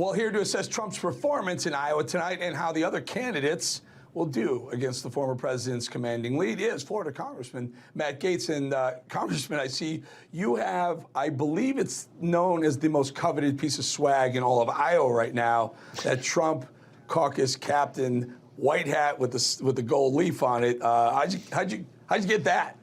Well, here to assess Trump's performance in Iowa tonight and how the other candidates will do against the former president's commanding lead is Florida Congressman Matt Gaetz. And Congressman, I see you have, I believe it's known as the most coveted piece of swag in all of Iowa right now, that Trump caucus captain white hat with the gold leaf on it. How'd you get that?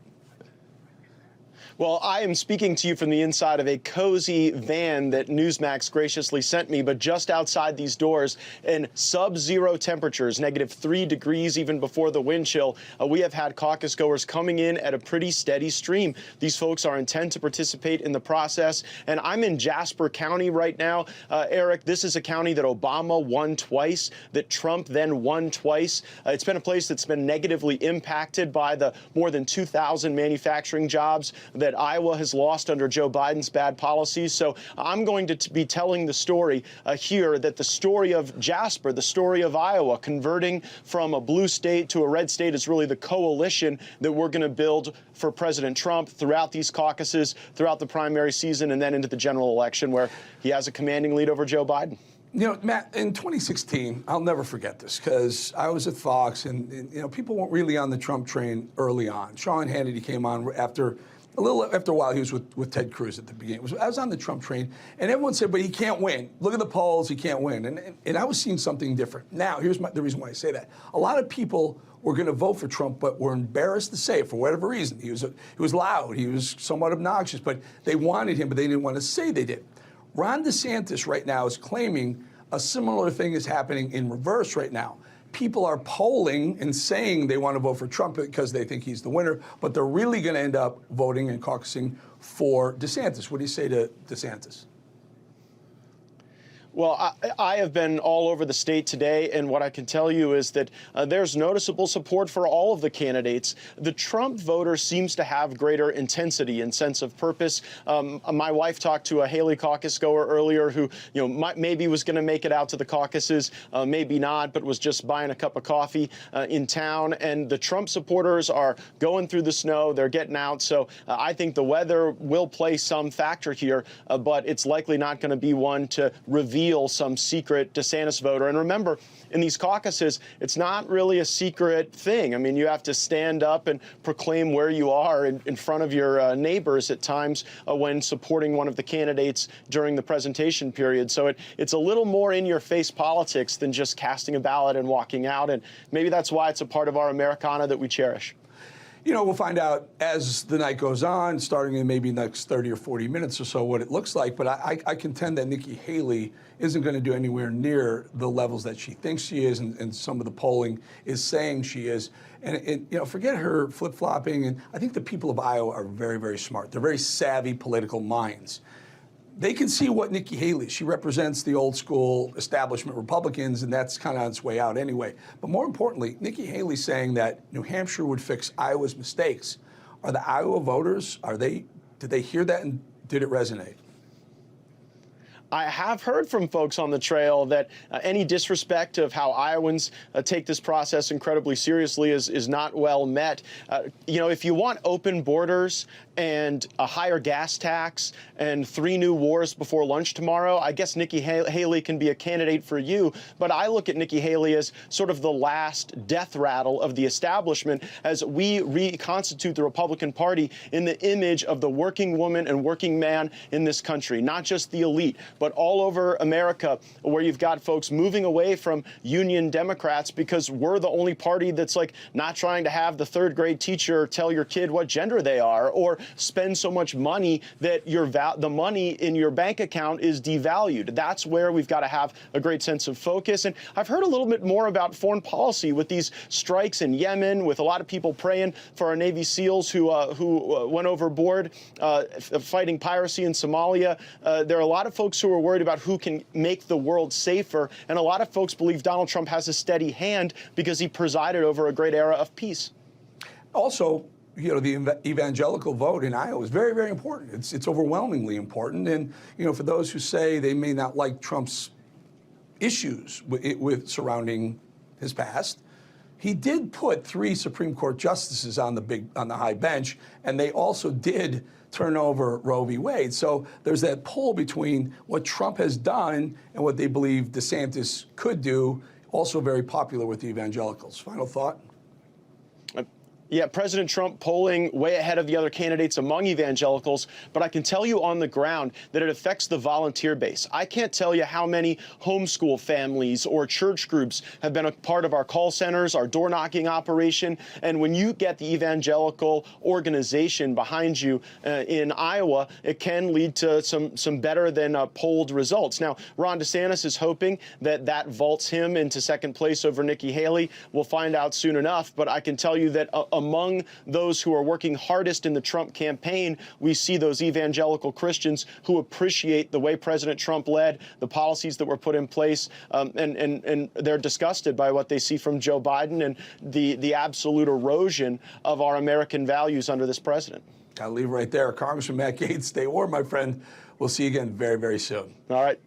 Well, I am speaking to you from the inside of a cozy van that Newsmax graciously sent me, but just outside these doors in sub-zero temperatures, -3 degrees even before the wind chill, we have had caucus goers coming in at a pretty steady stream. These folks are intent to participate in the process, and I'm in Jasper County right now. Eric, this is a county that Obama won twice, that Trump then won twice. It's been a place that's been negatively impacted by the more than 2,000 manufacturing jobs that Iowa has lost under Joe Biden's bad policies. So I'm going to be telling the story here, that the story of Jasper, the story of Iowa, converting from a blue state to a red state, is really the coalition that we're going to build for President Trump throughout these caucuses, throughout the primary season, and then into the general election, where he has a commanding lead over Joe Biden. You know, Matt, in 2016, I'll never forget this, because I was at Fox, and you know, people weren't really on the Trump train early on. Sean Hannity came on after a while. He was with Ted Cruz at the beginning. I was on the Trump train, and everyone said, but he can't win. Look at the polls, he can't win. And I was seeing something different. Now, here's the reason why I say that. A lot of people were going to vote for Trump, but were embarrassed to say it for whatever reason. He was loud, he was somewhat obnoxious, but they wanted him, but they didn't want to say they did. Ron DeSantis right now is claiming a similar thing is happening in reverse right now. People are polling and saying they want to vote for Trump because they think he's the winner, but they're really going to end up voting and caucusing for DeSantis. What do you say to DeSantis? Well, I have been all over the state today, and what I can tell you is that there's noticeable support for all of the candidates. The Trump voter seems to have greater intensity and sense of purpose. My wife talked to a Haley caucus goer earlier who, maybe was going to make it out to the caucuses, maybe not, but was just buying a cup of coffee in town. And the Trump supporters are going through the snow. They're getting out. So I think the weather will play some factor here, but it's likely not going to be one to reveal some secret DeSantis voter. And remember, in these caucuses, it's not really a secret thing. I mean, you have to stand up and proclaim where you are in front of your neighbors at times when supporting one of the candidates during the presentation period. So it's a little more in-your-face politics than just casting a ballot and walking out. And maybe that's why it's a part of our Americana that we cherish. You know, we'll find out as the night goes on, starting in maybe next 30 or 40 minutes or so, what it looks like. But I contend that Nikki Haley isn't going to do anywhere near the levels that she thinks she is, and some of the polling is saying she is. And forget her flip-flopping. And I think the people of Iowa are very, very smart. They're very savvy political minds. They can see what Nikki Haley, she represents the old school establishment Republicans, and that's kind of on its way out anyway. But more importantly, Nikki Haley saying that New Hampshire would fix Iowa's mistakes. Are the Iowa voters, did they hear that, and did it resonate? I have heard from folks on the trail that any disrespect of how Iowans take this process incredibly seriously is not well met. If you want open borders and a higher gas tax and 3 new wars before lunch tomorrow, I guess Nikki Haley can be a candidate for you. But I look at Nikki Haley as sort of the last death rattle of the establishment as we reconstitute the Republican Party in the image of the working woman and working man in this country, not just the elite, but all over America, where you've got folks moving away from union Democrats because we're the only party that's like not trying to have the 3rd grade teacher tell your kid what gender they are, or spend so much money that the money in your bank account is devalued. That's where we've got to have a great sense of focus. And I've heard a little bit more about foreign policy with these strikes in Yemen, with a lot of people praying for our Navy SEALs who went overboard fighting piracy in Somalia. There are a lot of folks who are worried about who can make the world safer, and a lot of folks believe Donald Trump has a steady hand because he presided over a great era of peace. Also, the evangelical vote in Iowa is very, very important. It's overwhelmingly important. And, for those who say they may not like Trump's issues with surrounding his past, he did put 3 Supreme Court justices on the high bench, and they also did turn over Roe v. Wade. So there's that pull between what Trump has done and what they believe DeSantis could do, also very popular with the evangelicals. Final thought? Yeah, President Trump polling way ahead of the other candidates among evangelicals, but I can tell you on the ground that it affects the volunteer base. I can't tell you how many homeschool families or church groups have been a part of our call centers, our door knocking operation, and when you get the evangelical organization behind you in Iowa, it can lead to some better than polled results. Now, Ron DeSantis is hoping that that vaults him into second place over Nikki Haley. We'll find out soon enough, but I can tell you that among those who are working hardest in the Trump campaign, we see those evangelical Christians who appreciate the way President Trump led, the policies that were put in place, and they're disgusted by what they see from Joe Biden and the absolute erosion of our American values under this president. I'll leave right there. Congressman Matt Gaetz, stay warm, my friend. We'll see you again very, very soon. All right.